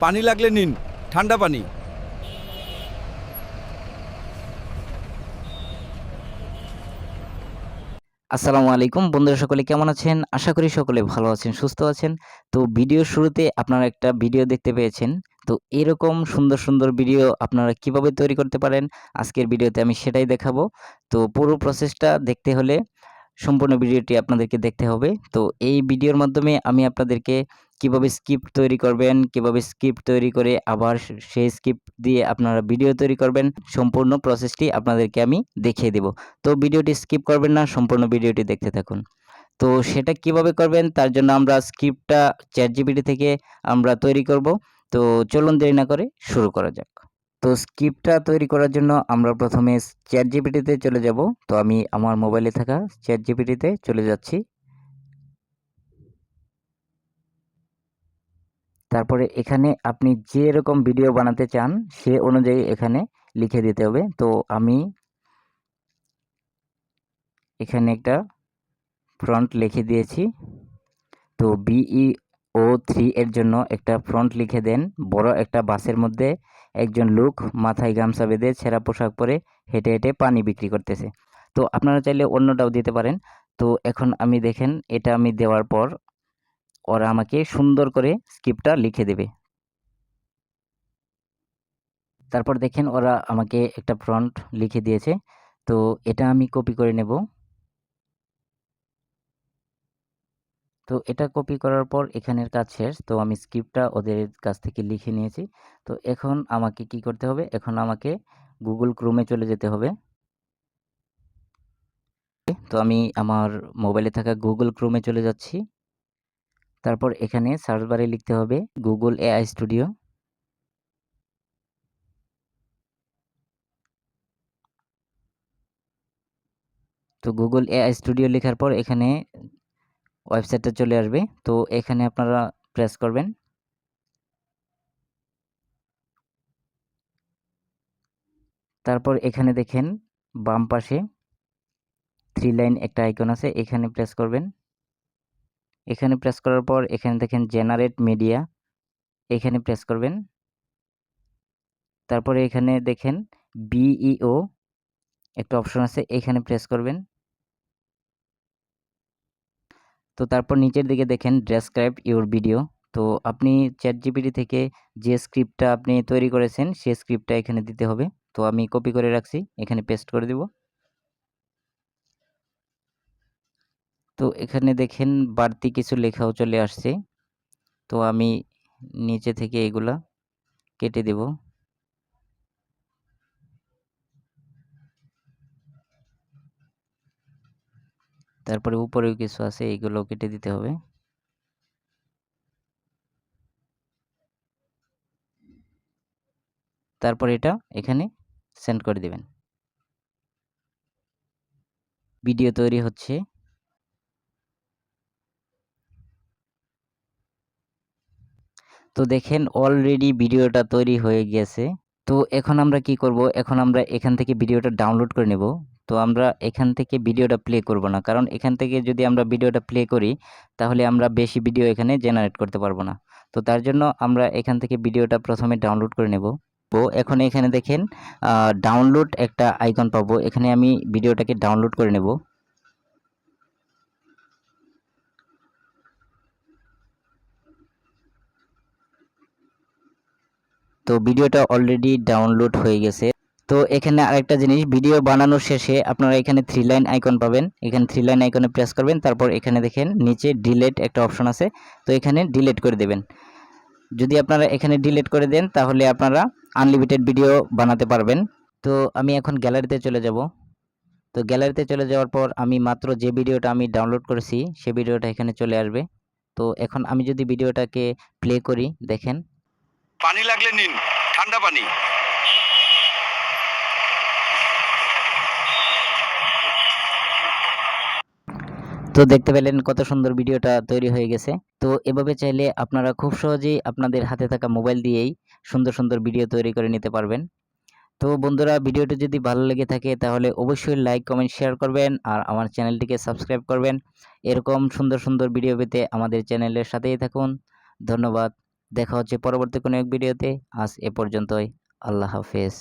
পানি লাগলে নিন, ঠান্ডা পানি। আসসালামু আলাইকুম বন্ধুরা, সকলে কেমন আছেন? আশা করি সকলে ভালো আছেন, সুস্থ আছেন। তো ভিডিওর শুরুতে আপনারা একটা ভিডিও দেখতে পেয়েছেন। তো এরকম সুন্দর, সুন্দর ভিডিও আপনারা কিভাবে তৈরি করতে পারেন, আজকের ভিডিওতে আমি সেটাই দেখাবো। তো পুরো প্রসেসটা দেখতে হলে সম্পূর্ণ ভিডিওটি আপনাদেরকে দেখতে হবে। তো এই ভিডিওর মাধ্যমে আমি আপনাদেরকে কিভাবে স্ক্রিপ্ট তৈরি করবেন, কিভাবে স্ক্রিপ্ট তৈরি করে আবার সেই স্ক্রিপ্ট দিয়ে আপনারা ভিডিও তৈরি করবেন, সম্পূর্ণ প্রসেসটি আপনাদেরকে আমি দেখিয়ে দেব। তো ভিডিওটি স্কিপ করবেন না, সম্পূর্ণ ভিডিওটি দেখতে থাকুন। তো সেটা কিভাবে করবেন তার জন্য আমরা স্ক্রিপ্টটা ChatGPT থেকে আমরা তৈরি করব। তো চলুন দেরি না করে শুরু করা যাক। তো স্ক্রিপ্টটা তৈরি করার জন্য আমরা প্রথমে ChatGPT তে চলে যাব। তো আমি আমার মোবাইলে থাকা ChatGPT তে চলে যাচ্ছি। তারপরে এখানে আপনি যেরকম ভিডিও বানাতে চান সে অনুযায়ী এখানে লিখে দিতে হবে। তো আমি এখানে একটা ফ্রন্ট লিখে দিয়েছি। তো BEO3 এর জন্য একটা ফ্রন্ট লিখে দেন। বড় একটা বাসের মধ্যে একজন লোক মাথায় গামছা বেঁধে ছেঁড়া পোশাক পরে হেঁটে হেঁটে পানি বিক্রি করতেছে। তো আপনারা চাইলে অন্যটাও দিতে পারেন। তো এখন আমি দেখেন এটা আমি দেওয়ার পর ওরা আমাকে সুন্দর করে স্ক্রিপ্টটা লিখে দেবে। তারপর দেখেন ওরা আমাকে একটা ফ্রন্ট লিখে দিয়েছে। তো এটা আমি কপি করে নেব। তো এটা কপি করার পর এখানের কাজ শেষ। তো আমি স্ক্রিপ্টটা ওদের কাছ থেকে লিখে নিয়েছি। তো এখন আমাকে কি করতে হবে? এখন আমাকে Google Chrome এ চলে যেতে হবে। তো আমি আমার মোবাইলে থাকা Google Chrome এ চলে যাচ্ছি। তারপর এখানে সার্চ বারে লিখতে হবে Google AI Studio। তো Google AI Studio লেখার পর এখানে ওয়েবসাইটটা চলে আসবে। তো এখানে আপনারা প্রেস করবেন। তারপর এখানে দেখেন বাম পাশে 3 লাইন একটা আইকন আছে, এখানে প্রেস করবেন। এখানে প্রেস করার পর এখানে দেখেন জেনারেট মিডিয়া, এখানে প্রেস করবেন। তারপরে এখানে দেখেন BEO একটা অপশন আছে, এখানে প্রেস করবেন। তো তারপর নিচের দিকে দেখেন ডেসক্রাইব ইউর ভিডিও। তো আপনি ChatGPT থেকে যে স্ক্রিপ্টটা আপনি তৈরি করেছেন সেই স্ক্রিপ্টটা এখানে দিতে হবে। তো আমি কপি করে রাখছি, এখানে পেস্ট করে দিব। তো এখানে দেখেন বাড়তি কিছু লেখাও চলে আসছে। তো আমি নিচে থেকে এগুলা কেটে দেব। তারপরে উপরেও কিছু আছে, এইগুলোও কেটে দিতে হবে। তারপর এটা এখানে সেন্ড করে দিবেন। ভিডিও তৈরি হচ্ছে। তো দেখেন অলরেডি ভিডিওটা তৈরি হয়ে গেছে। তো এখন আমরা কি করব? এখন আমরা এখান থেকে ভিডিওটা ডাউনলোড করে নেব। তো আমরা এখান থেকে ভিডিওটা প্লে করব না। কারণ এখান থেকে যদি আমরা ভিডিওটা প্লে করি তাহলে আমরা বেশি ভিডিও এখানে জেনারেট করতে পারবো না। তো তার জন্য আমরা এখান থেকে ভিডিওটা প্রথমে ডাউনলোড করে নেব। তো এখন এখানে দেখেন ডাউনলোড একটা আইকন পাবো। এখানে আমি ভিডিওটাকে ডাউনলোড করে নেব। তো ভিডিওটা অলরেডি ডাউনলোড হয়ে গেছে। তো এখানে আরেকটা জিনিস, ভিডিও বানানোর শেষে আপনারা এখানে 3 লাইন আইকন পাবেন। এখানে 3 লাইন আইকনে প্রেস করবেন। তারপর এখানে দেখেন নিচে ডিলিট একটা অপশন আছে। তো এখানে ডিলিট করে দেবেন। যদি আপনারা এখানে ডিলিট করে দেন তাহলে আপনারা আনলিমিটেড ভিডিও বানাতে পারবেন। তো আমি এখন গ্যালারিতে চলে যাব। তো গ্যালারিতে চলে যাওয়ার পর আমি মাত্র যে ভিডিওটা আমি ডাউনলোড করেছি সেই ভিডিওটা এখানে চলে আসবে। তো এখন আমি যদি ভিডিওটাকে প্লে করি, দেখেন পানি লাগলে নিন, ঠান্ডা পানি। তো দেখতে পেলেন কত সুন্দর ভিডিওটা তৈরি হয়ে গেছে। তো এভাবে চাইলে আপনারা খুব সহজেই আপনাদের হাতে থাকা মোবাইল দিয়েই সুন্দর, সুন্দর ভিডিও তৈরি করে নিতে পারবেন। তো বন্ধুরা, ভিডিওটি যদি ভালো লেগে থাকে তাহলে অবশ্যই লাইক, কমেন্ট, শেয়ার করবেন আর আমার চ্যানেলটিকে সাবস্ক্রাইব করবেন। এরকম সুন্দর, সুন্দর ভিডিও পেতে আমাদের চ্যানেলের সাথেই থাকুন। ধন্যবাদ। দেখা হচ্ছে পরবর্তী কোনো এক ভিডিওতে। আজ এ পর্যন্তই। আল্লাহ হাফেজ।